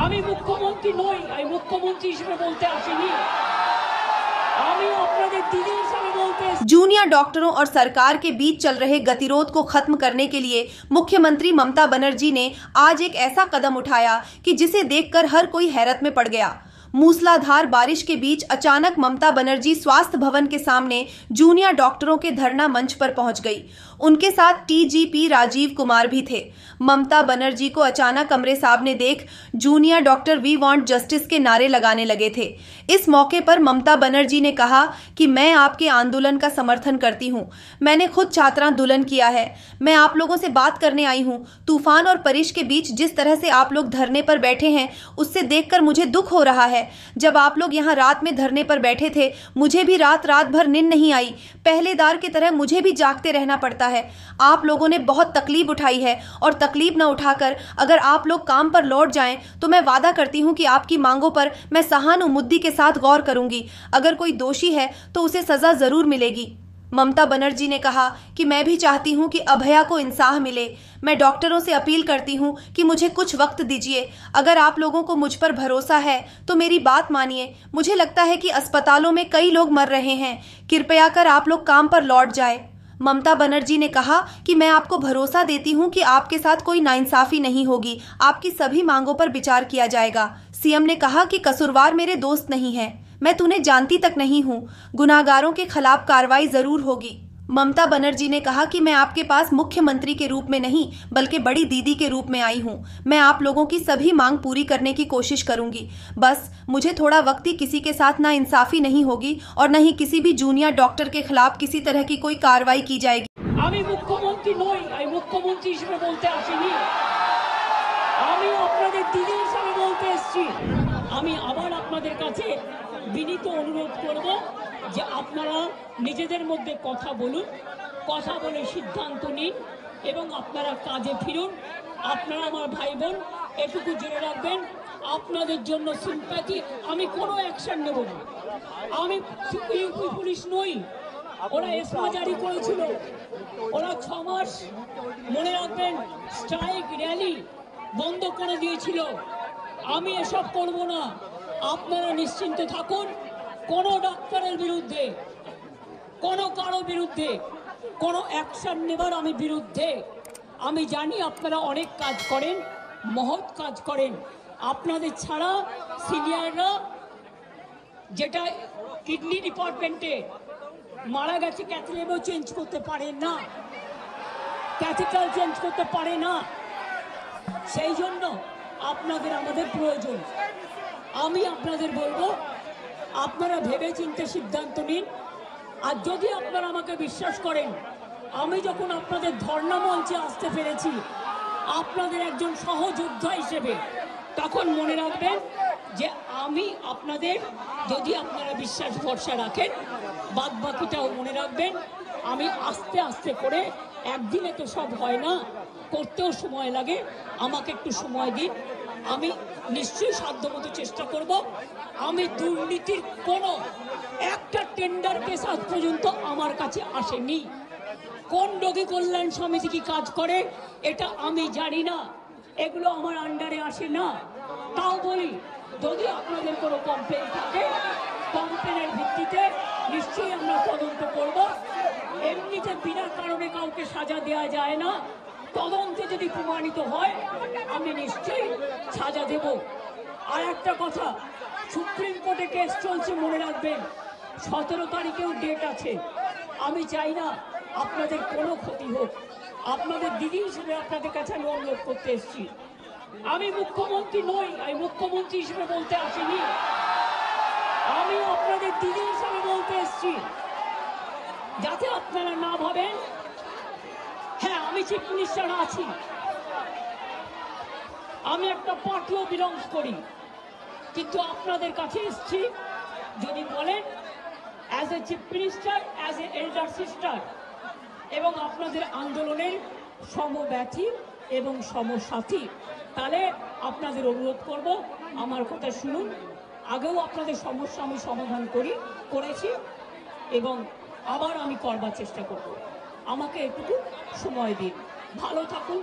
আমি মুখ্যমন্ত্রী নই, আমি মুখ্যমন্ত্রী হিসেবে বলতে আসিনি, আমি আপনাদের দিদি হিসেবে বলতে। जूनियर डॉक्टरों और सरकार के बीच चल रहे गतिरोध को खत्म करने के लिए मुख्यमंत्री ममता बनर्जी ने आज एक ऐसा कदम उठाया कि जिसे देखकर हर कोई हैरत में पड़ गया। मूसलाधार बारिश के बीच अचानक ममता बनर्जी स्वास्थ्य भवन के सामने जूनियर डॉक्टरों के धरना मंच पर पहुंच गई। उनके साथ टीजीपी राजीव कुमार भी थे। ममता बनर्जी को अचानक कमरे साहब ने देख junior doctor V want justice के नारे लगाने लगे थे। इस मौके पर ममता बनर्जी ने कहा कि मैं आपके आंदोलन का समर्थन करती हूं। मैंने खुद छात्रा आंदोलन किया है। मैं आप लोगों से बात करने आई हूं। तूफान और बारिश के बीच जिस तरह से आप लोग धरने पर बैठे हैं उससे देखकर मुझे दुख हो रहा है। जब आप लोग यहाँ रात में धरने पर बैठे थे मुझे भी रात भर नींद नहीं आई। पहलेदार की तरह मुझे भी जागते रहना पड़ता है। आप लोगों ने बहुत तकलीफ उठाई है और तकलीफ न उठाकर अगर आप लोग काम पर लौट जाएं तो मैं वादा करती हूं कि आपकी मांगों पर मैं सहानुभूति के साथ गौर करूंगी। अगर कोई दोषी है तो उसे सजा जरूर मिलेगी। ममता बनर्जी ने कहा कि मैं भी चाहती हूं कि अभया को इंसाफ मिले। मैं डॉक्टरों से अपील करती हूं कि मुझे कुछ वक्त दीजिए। अगर आप लोगों को मुझ पर भरोसा है तो मेरी बात मानिए। मुझे लगता है कि अस्पतालों में कई लोग मर रहे हैं। कृपया कर आप लोग काम पर लौट जाए। ममता बनर्जी ने कहा कि मैं आपको भरोसा देती हूं कि आपके साथ कोई नाइंसाफी नहीं होगी। आपकी सभी मांगों पर विचार किया जाएगा। सीएम ने कहा कि कसूरवार मेरे दोस्त नहीं है, मैं तुम्हें जानती तक नहीं हूँ। गुनाहगारों के खिलाफ कार्रवाई जरूर होगी। ममता बनर्जी ने कहा कि मैं आपके पास मुख्यमंत्री के रूप में नहीं बल्कि बड़ी दीदी के रूप में आई हूँ। मैं आप लोगों की सभी मांग पूरी करने की कोशिश करूंगी। बस मुझे थोड़ा वक्त ही किसी के साथ ना इंसाफी नहीं होगी और न ही किसी भी जूनियर डॉक्टर के खिलाफ किसी तरह की कोई कार्रवाई की जाएगी। আমি মুখ্যমন্ত্রী নই, আমি মুখ্যমন্ত্রী হিসেবে বলতে আসিনি, আমি আপনাদের দিদি হিসেবে বলতে এসেছি। আমি আবার আপনাদের কাছে বিনীত অনুরোধ করব যে আপনারা নিজেদের মধ্যে কথা বলুন, কথা বলে সিদ্ধান্ত নিন এবং আপনারা কাজে ফিরুন। আপনারা আমার ভাই বোন, এটুকু জেনে রাখবেন আপনাদের জন্য সিম্প্যাথি, আমি কোনো অ্যাকশন নেব না। আমি ইউপি পুলিশ নই। ওরা এসমা জারি করেছিল, ওরা 6 মাস মনে রাখবেন স্ট্রাইক র্যালি বন্ধ করে দিয়েছিল। আমি এসব করব না। আপনারা নিশ্চিন্তে থাকুন। কোনো ডাক্তারের বিরুদ্ধে, কোনো কারো বিরুদ্ধে কোনো অ্যাকশন নেবার আমি বিরুদ্ধে। আমি জানি আপনারা অনেক কাজ করেন, মহৎ কাজ করেন। আপনাদের ছাড়া সিনিয়ররা যেটা কিডনি ডিপার্টমেন্টে মারা গেছে ক্যাথলেবও চেঞ্জ করতে পারে না, ক্যাথিটাল চেঞ্জ করতে পারে না। সেই জন্য আপনাদের আমাদের প্রয়োজন। আমি আপনাদের বলবো আপনারা ভেবে চিন্তে সিদ্ধান্ত নিন। আর যদি আপনারা আমাকে বিশ্বাস করেন, আমি যখন আপনাদের ধর্ণা মঞ্চে আসতে পেরেছি আপনাদের একজন সহযোদ্ধা হিসেবে, তখন মনে রাখবেন যে আমি আপনাদের, যদি আপনারা বিশ্বাস ভরসা রাখেন, বাদ বাকিটাও মনে রাখবেন। আমি আস্তে আস্তে করে, একদিনে তো সব হয় না, করতেও সময় লাগে। আমাকে একটু সময় দিন, আমি নিশ্চয়ই সাধ্যমতো চেষ্টা করব। আমি দুর্নীতির কোনো একটা টেন্ডার কেস আজ পর্যন্ত আমার কাছে আসেনি। কোন রোগী কল্যাণ সমিতি কি কাজ করে এটা আমি জানি না, এগুলো আমার আন্ডারে আসে না। তাও বলি, যদি আপনাদের কোনো কমপ্লেন থাকে, কমপ্লেনের ভিত্তিতে নিশ্চয়ই আমরা তদন্ত করব। এমনিতে বিনা কারণে কাউকে সাজা দেওয়া যায় না। তদন্তে যদি প্রমাণিত হয় আমি নিশ্চয়ই সাজা দেব। আর একটা কথা, সুপ্রিম কোর্টে কেস চলছে, মনে রাখবেন 17 তারিখেও ডেট আছে। আমি চাই না আপনাদের কোনো ক্ষতি হোক। আপনাদের দিদি হিসেবে আপনাদের কাছে আমি অনুরোধ করতে এসেছি। আমি মুখ্যমন্ত্রী নই, আমি মুখ্যমন্ত্রী হিসেবে বলতে আসিনি, আমি আপনাদের দিদি হিসেবে বলতে এসেছি। যাতে আপনারা না ভাবেন হ্যাঁ আমি চিফ মিনিস্টার আছি, আমি একটা পার্টিও বিলংস করি, কিন্তু আপনাদের কাছে এসেছি যদি বলেন as a chief minister, as a elder sister, এবং আপনাদের আন্দোলনের সমব্যথী এবং সমসাথী। তাহলে আপনাদের অনুরোধ করব আমার কথা শুনুন। আগেও আপনাদের সমস্যা আমি সমাধান করেছি এবং আবার আমি করবার চেষ্টা করব। আমাকে একটু সময় দিন। ভালো থাকুন।